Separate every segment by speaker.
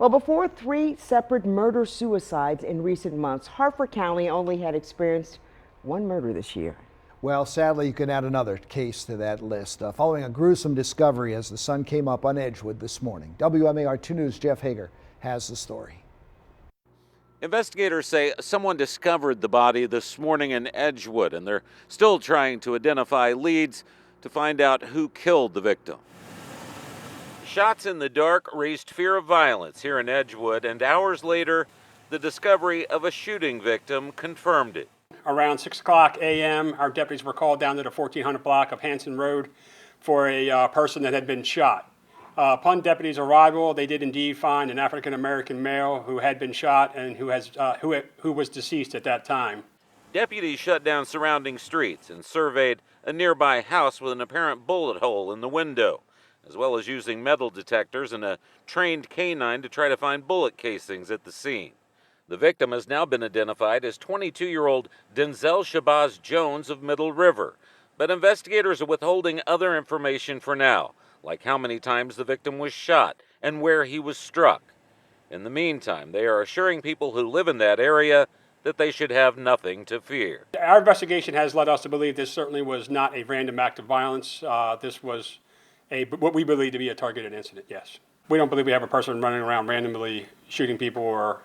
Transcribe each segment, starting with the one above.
Speaker 1: Well, before 3 separate murder-suicides in recent months, Harford County only had experienced 1 murder this year.
Speaker 2: Well, sadly, you can add another case to that list following a gruesome discovery as the sun came up on Edgewood this morning. WMAR 2 News' Jeff Hager has the story.
Speaker 3: Investigators say someone discovered the body this morning in Edgewood, and they're still trying to identify leads to find out who killed the victim. Shots in the dark raised fear of violence here in Edgewood, and hours later, the discovery of a shooting victim confirmed it.
Speaker 4: Around 6 o'clock a.m., our deputies were called down to the 1400 block of Hanson Road for a person that had been shot. Upon deputies' arrival, they did indeed find an African-American male who had been shot and who was deceased at that time.
Speaker 3: Deputies shut down surrounding streets and surveyed a nearby house with an apparent bullet hole in the window, as well as using metal detectors and a trained canine to try to find bullet casings at the scene. The victim has now been identified as 22-year-old Denzel Shabazz Jones of Middle River, but investigators are withholding other information for now, like how many times the victim was shot and where he was struck. In the meantime, they are assuring people who live in that area that they should have nothing to fear.
Speaker 4: Our investigation has led us to believe this certainly was not a random act of violence. This was what we believe to be a targeted incident, yes. We don't believe we have a person running around randomly shooting people or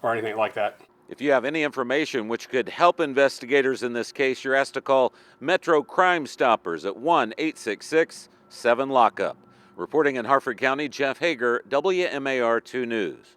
Speaker 4: anything like that.
Speaker 3: If you have any information which could help investigators in this case, you're asked to call Metro Crime Stoppers at 1-866-7-LOCK-UP. Reporting in Harford County, Jeff Hager, WMAR 2 News.